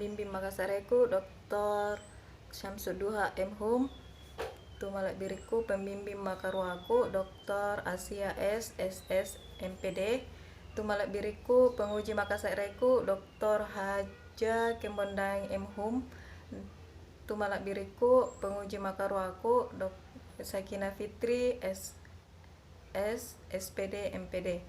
pembimbing Makassareku Dr. Syamsuduha M. Hum. Tumalak biriku pembimbing Makaruaku Dr. Asia S. SS MPD. Tumalak biriku penguji Makassareku Dr. Haja Kembondang M. Hum. Tumalak biriku penguji Makaruaku Dr. Sakina Fitri SS SPD MPD.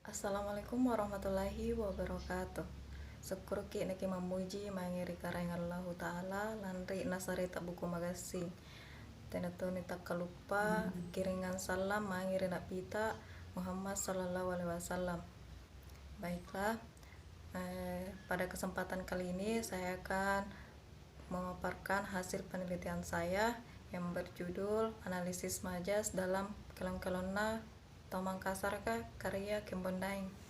Assalamualaikum warahmatullahi wabarakatuh. Syukur ki niki memuji mangiri karang Allah Ta'ala lanri nasari tak buku magasin. Tenetoni tak kalupa kiringan salam mangiri nak pita Muhammad Sallallahu Alaihi Wasallam. Baiklah, pada kesempatan kali ini saya akan memaparkan hasil penelitian saya yang berjudul analisis majas dalam kelon-kelonna Tomangkasarka karya Kembondaeng.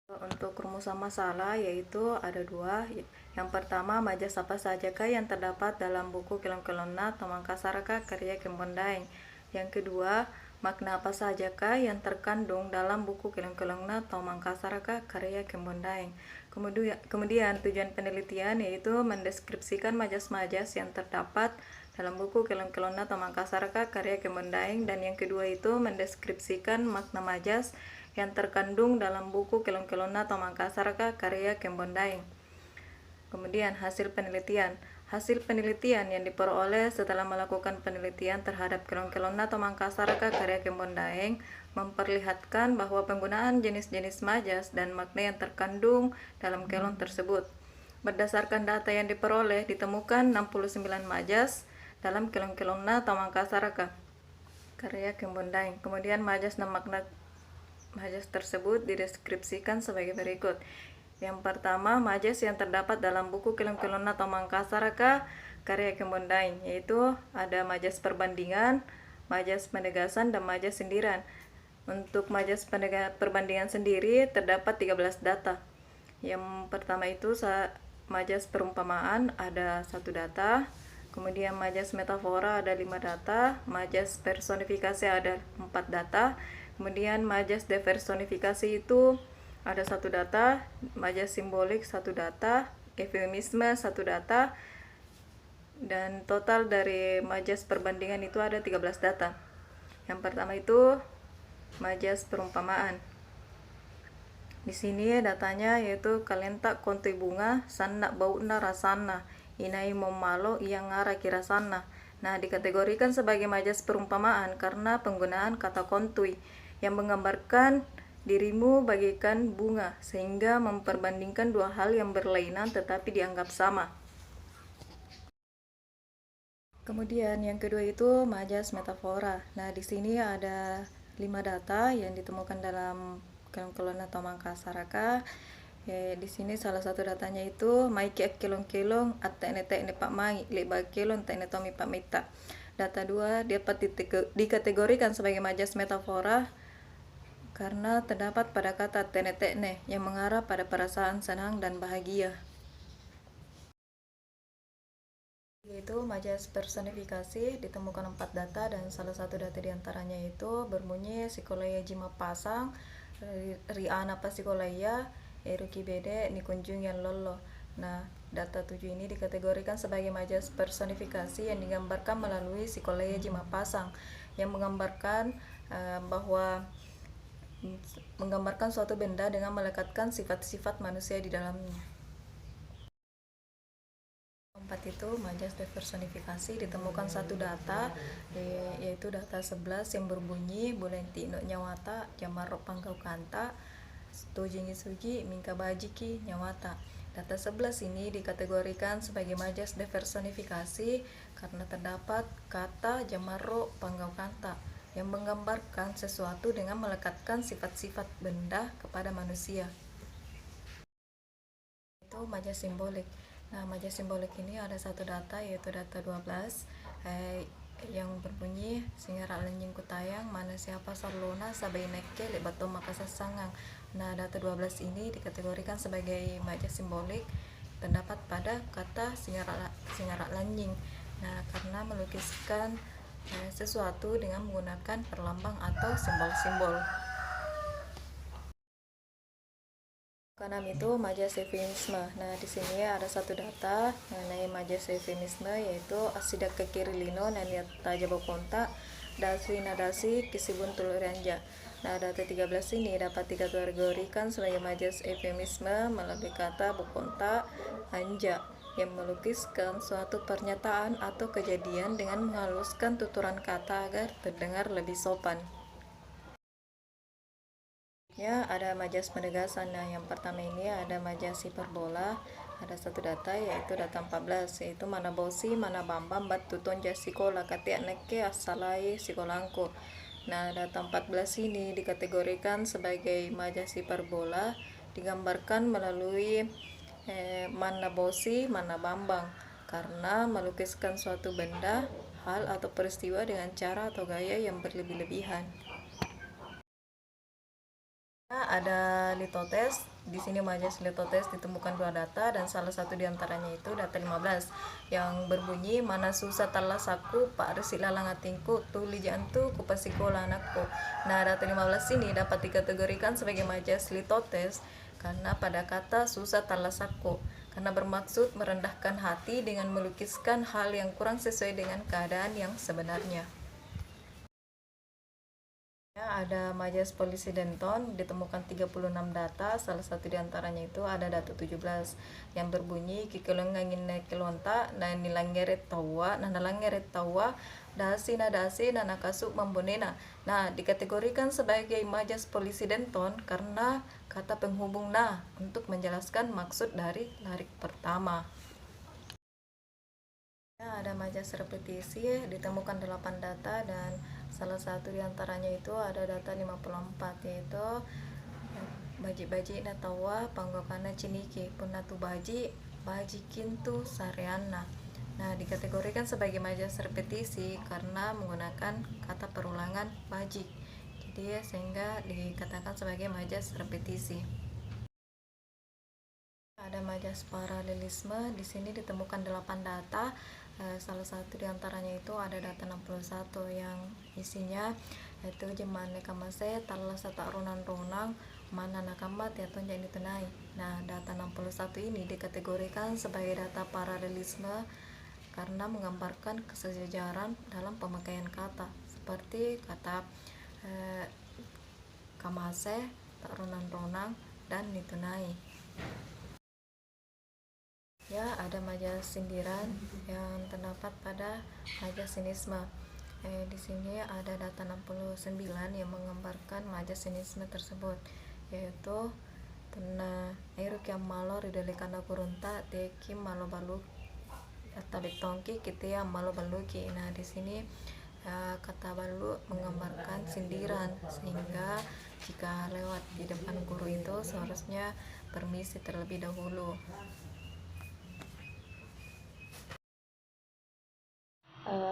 Untuk rumusan masalah yaitu ada dua. Yang pertama, majas apa sajakah yang terdapat dalam buku Kelon-Kelonna Tomangkasarka karya Kembondaeng. Yang kedua, makna apa sajakah yang terkandung dalam buku Kelon-Kelonna Tomangkasarka karya Kembondaeng. Kemudian tujuan penelitian yaitu mendeskripsikan majas-majas yang terdapat dalam buku Kelon-Kelonna Tomangkasarka karya Kembondaeng, dan yang kedua itu mendeskripsikan makna majas yang terkandung dalam buku Kelon-Kelonna Tomangkasarka karya Kembondaeng. Kemudian hasil penelitian. Hasil penelitian yang diperoleh setelah melakukan penelitian terhadap Kelon-Kelonna Tomangkasarka karya Kembondaeng memperlihatkan bahwa penggunaan jenis-jenis majas dan makna yang terkandung dalam kelon tersebut. Berdasarkan data yang diperoleh, ditemukan 69 majas dalam Kelon-Kelonna Tomangkasarka karya Kembondaeng. Kemudian majas dan makna majas tersebut dideskripsikan sebagai berikut. Yang pertama, majas yang terdapat dalam buku Kelon-Kelonna Tomangkasarka karya Kembondaeng, yaitu ada majas perbandingan, majas penegasan, dan majas sindiran. Untuk majas perbandingan sendiri terdapat 13 data. Yang pertama itu majas perumpamaan ada 1 data, kemudian majas metafora ada 5 data, majas personifikasi ada 4 data, kemudian majas depersonifikasi itu ada 1 data, majas simbolik 1 data, eufemisme 1 data, dan total dari majas perbandingan itu ada 13 data. Yang pertama itu majas perumpamaan. Di sini datanya yaitu kalenta kontui bunga sanna bauna rasana inai momalo yang ngara kirasana. Nah, dikategorikan sebagai majas perumpamaan karena penggunaan kata kontui yang menggambarkan dirimu bagaikan bunga, sehingga memperbandingkan dua hal yang berlainan tetapi dianggap sama. Kemudian yang kedua itu majas metafora. Nah, di sini ada 5 data yang ditemukan dalam Kelon-Kelonna Tomangkasarka. Di sini salah satu datanya itu maiki kelong-kelong atene pak mai leba kelon tene tomi pamita. Data 2 dapat dikategorikan sebagai majas metafora karena terdapat pada kata tene-tene yang mengarah pada perasaan senang dan bahagia. Yaitu majas personifikasi ditemukan 4 data, dan salah satu data diantaranya itu berbunyi Sikolaya Jima Pasang, Riana Pasikolaya, Eruki Bede, Nikunjung yang Lolo. Nah, data 7 ini dikategorikan sebagai majas personifikasi yang digambarkan melalui Sikolaya Jima Pasang yang menggambarkan menggambarkan suatu benda dengan melekatkan sifat-sifat manusia di dalamnya. Keempat itu majas depersonifikasi ditemukan 1 data, yaitu data 11 yang berbunyi Bulenti no nyawata Jamarro Panggau Kanta Stojingi Sugi Mingka Bajiki nyawata. Data 11 ini dikategorikan sebagai majas depersonifikasi karena terdapat kata Jamarro Panggau Kanta yang menggambarkan sesuatu dengan melekatkan sifat-sifat benda kepada manusia. Itu majas simbolik. Nah, majas simbolik ini ada 1 data, yaitu data 12 yang berbunyi Singara Lenjing Kutayang mana siapa sarlona sabai nekke lebato makasasangang. Nah, data 12 ini dikategorikan sebagai majas simbolik terdapat pada kata Singara Lenjing. Nah, karena melukiskan sesuatu dengan menggunakan perlambang atau simbol-simbol. Keenam itu majas eufemisme. Nah, di sini ada satu data mengenai majas eufemisme, yaitu asidak kekirilino naniata jabokonta dasi nadasi kisibun tuluranja. Nah, data 13 ini dapat dikategorikan sebagai majas eufemisme melalui kata bokonta anja yang melukiskan suatu pernyataan atau kejadian dengan menghaluskan tuturan kata agar terdengar lebih sopan. Ya, ada majas penegasan. Nah, yang pertama ini ada majas hiperbola. Ada satu data, yaitu data 14, yaitu mana bosi, mana bambam, bat tuton jasikola, kati aneke asalai sikolangko. Nah, data 14 ini dikategorikan sebagai majas hiperbola, digambarkan melalui mana bosi, mana bambang, karena melukiskan suatu benda, hal, atau peristiwa dengan cara atau gaya yang berlebih-lebihan. Ada litotes. Di sini majas litotes ditemukan dua data, dan salah satu diantaranya itu data 15 yang berbunyi mana susah talasaku pak resi lalangatingku tuli jantu kupasikola anakku. Nah, data 15 ini dapat dikategorikan sebagai majas litotes karena pada kata susah talasaku, karena bermaksud merendahkan hati dengan melukiskan hal yang kurang sesuai dengan keadaan yang sebenarnya. Ada majas polisi Denton, ditemukan 36 data, salah satu diantaranya itu ada data 17 yang berbunyi kikelongangin kelonta na nilangeret tawa dasi na nakasuk membonena. Nah, dikategorikan sebagai majas polisi Denton karena kata penghubung na untuk menjelaskan maksud dari larik pertama. Ada majas repetisi, ditemukan 8 data, dan salah satu diantaranya itu ada data 54, yaitu baji-baji natawa panggokana ciniki punatu baji kintu sareana. Nah, dikategorikan sebagai majas repetisi karena menggunakan kata perulangan baji, jadi sehingga dikatakan sebagai majas repetisi. Ada majas paralelisme. Di sini ditemukan 8 data. Salah satu diantaranya itu ada data 61 yang isinya yaitu jemane kamase talasa tak ronang-ronang mana nakamat ya tonja ini tenai. Nah, data 61 ini dikategorikan sebagai data paralelisme karena menggambarkan kesejajaran dalam pemakaian kata, seperti kata kamase, tak ronang-ronang, dan nitunai. Ya, ada majas sindiran yang terdapat pada majas sinisme. Di sini ada data 69 yang menggambarkan majas sinisme tersebut, yaitu tena airuk yang malo ridalekana kurunta teki malo baluk kata betongki kita yang malo baluki. Nah, di sini kata balu menggambarkan sindiran, sehingga jika lewat di depan guru itu seharusnya permisi terlebih dahulu.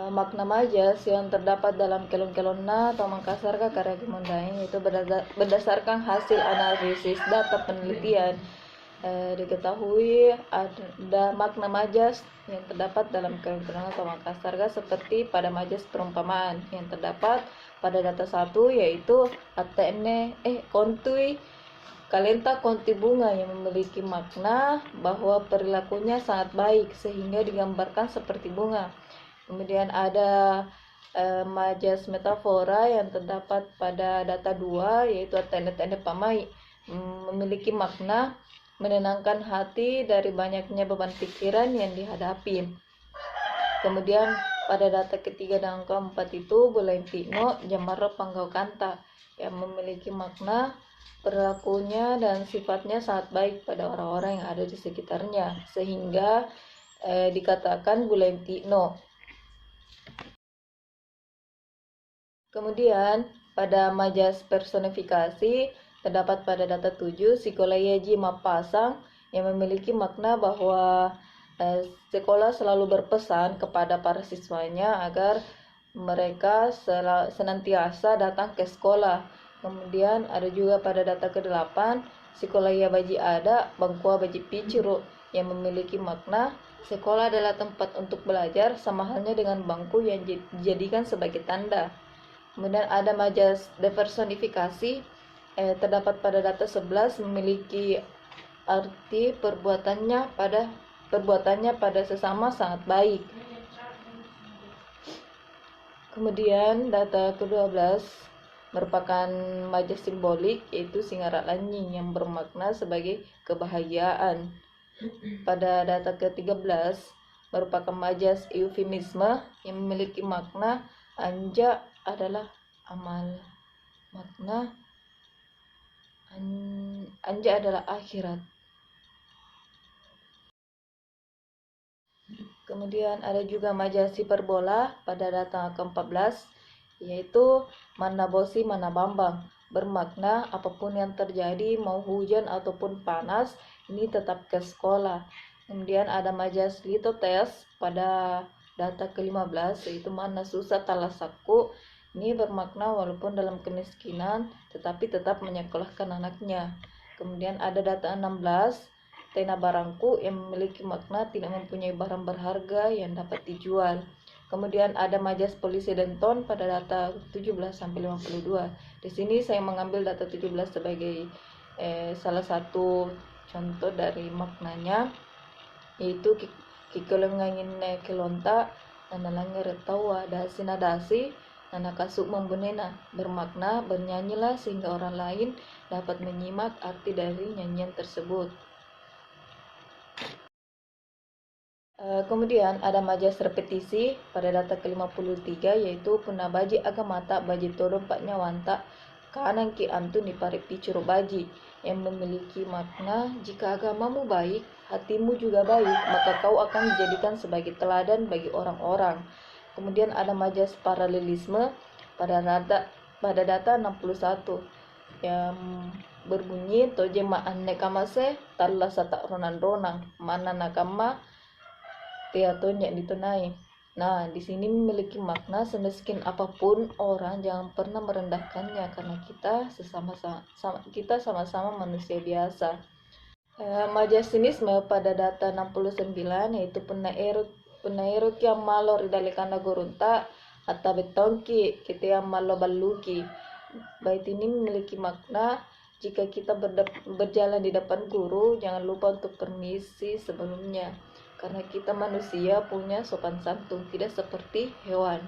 Makna majas yang terdapat dalam kelon-kelonna atau Mangkasarka karya Kemondaeng itu berdasarkan hasil analisis data penelitian. Diketahui ada makna majas yang terdapat dalam kelon-kelonna atau Mangkasarka seperti pada majas perumpamaan yang terdapat pada data 1, yaitu atene kontui kalenta konti bunga, yang memiliki makna bahwa perilakunya sangat baik sehingga digambarkan seperti bunga. Kemudian ada majas metafora yang terdapat pada data 2, yaitu tanda-tanda pamai, memiliki makna menenangkan hati dari banyaknya beban pikiran yang dihadapi. Kemudian pada data ketiga dan keempat itu bulentino jamaro panggau kanta, yang memiliki makna perilakunya dan sifatnya sangat baik pada orang-orang yang ada di sekitarnya, sehingga dikatakan bulentino. Kemudian pada majas personifikasi terdapat pada data 7 Sikolayaji Mapasang, yang memiliki makna bahwa sekolah selalu berpesan kepada para siswanya agar mereka senantiasa datang ke sekolah. Kemudian ada juga pada data ke-8 Sikolaya Baji Ada Bangkua Baji Picuru, yang memiliki makna sekolah adalah tempat untuk belajar, sama halnya dengan bangku yang dijadikan sebagai tanda. Kemudian ada majas depersonifikasi terdapat pada data 11 memiliki arti perbuatannya pada sesama sangat baik. Kemudian data ke-12 merupakan majas simbolik, yaitu singarat lanyi yang bermakna sebagai kebahagiaan. Pada data ke-13 merupakan majas eufemisme yang memiliki makna anja adalah amal. Makna anja adalah akhirat. Kemudian ada juga majas hiperbola pada data ke-14, yaitu mana bosi mana bambang, bermakna apapun yang terjadi, mau hujan ataupun panas, ini tetap ke sekolah. Kemudian ada majas litotes pada data ke-15, yaitu mana susah talasaku, ini bermakna walaupun dalam kemiskinan tetapi tetap menyekolahkan anaknya. Kemudian ada data 16, tena barangku, yang memiliki makna tidak mempunyai barang berharga yang dapat dijual. Kemudian ada majas polisi denton pada data 17 sampai 52. Di sini saya mengambil data 17 sebagai salah satu contoh dari maknanya, yaitu kikolengangin kelonta nanalange retawa dasi nadasi nana kasuk membunena, bermakna bernyanyilah sehingga orang lain dapat menyimak arti dari nyanyian tersebut. Kemudian ada majas repetisi pada data ke-53, yaitu puna baji agamata baji todo 4 nyawanta kanan ki antu ni pare picuro baji, yang memiliki makna jika agamamu baik, hatimu juga baik, maka kau akan dijadikan sebagai teladan bagi orang-orang. Kemudian ada majas paralelisme pada data 61 yang berbunyi toje ma anne kamase talla sata ronan mana nakama teatonya ditunai. Nah, di sini memiliki makna semiskin apapun orang jangan pernah merendahkannya, karena kita sama-sama manusia biasa. Majas sinisme pada data 69, yaitu penaero yang malo ridalekana gorunta atau betonki kita yang malo baluki. Bait ini memiliki makna jika kita berjalan di depan guru, jangan lupa untuk permisi sebelumnya, karena kita manusia punya sopan santun, tidak seperti hewan.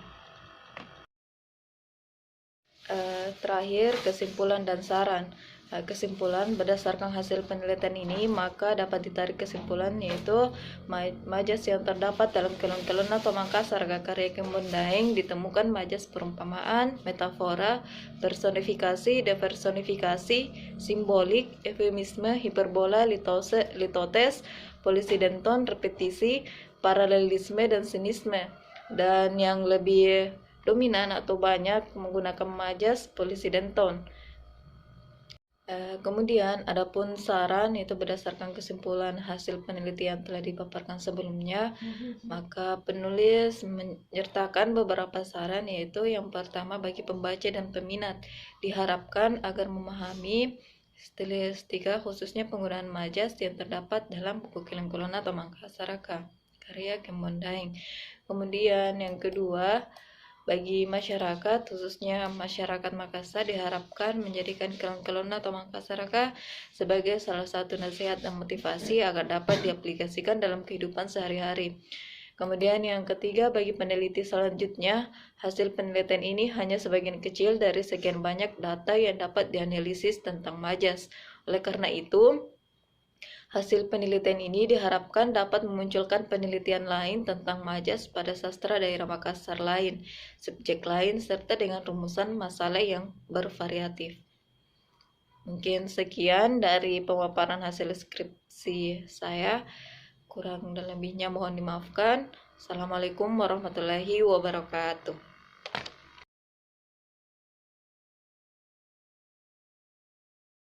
Terakhir, kesimpulan dan saran. Kesimpulan, berdasarkan hasil penelitian ini, maka dapat ditarik kesimpulan, yaitu majas yang terdapat dalam kelon-kelon atau Makassar karya Kembon-Daeng ditemukan majas perumpamaan, metafora, personifikasi, depersonifikasi, simbolik, eufemisme, hiperbola, litotes, polisi denton, repetisi, paralelisme, dan sinisme. Dan yang lebih dominan atau banyak menggunakan majas polisi denton. Kemudian adapun saran, yaitu berdasarkan kesimpulan hasil penelitian telah dipaparkan sebelumnya, maka penulis menyertakan beberapa saran, yaitu yang pertama bagi pembaca dan peminat diharapkan agar memahami stilistika khususnya penggunaan majas yang terdapat dalam buku Kilengkolon atau Mangkasaraka karya Kembon-Daeng. Kemudian yang kedua, bagi masyarakat, khususnya masyarakat Makassar, diharapkan menjadikan kelon-kelon atau Mangkasaraka sebagai salah satu nasihat dan motivasi agar dapat diaplikasikan dalam kehidupan sehari-hari. Kemudian yang ketiga, bagi peneliti selanjutnya, hasil penelitian ini hanya sebagian kecil dari sekian banyak data yang dapat dianalisis tentang majas. Oleh karena itu, hasil penelitian ini diharapkan dapat memunculkan penelitian lain tentang majas pada sastra daerah Makassar lain, subjek lain, serta dengan rumusan masalah yang bervariatif. Mungkin sekian dari pemaparan hasil skripsi saya. Kurang dan lebihnya mohon dimaafkan. Assalamualaikum warahmatullahi wabarakatuh.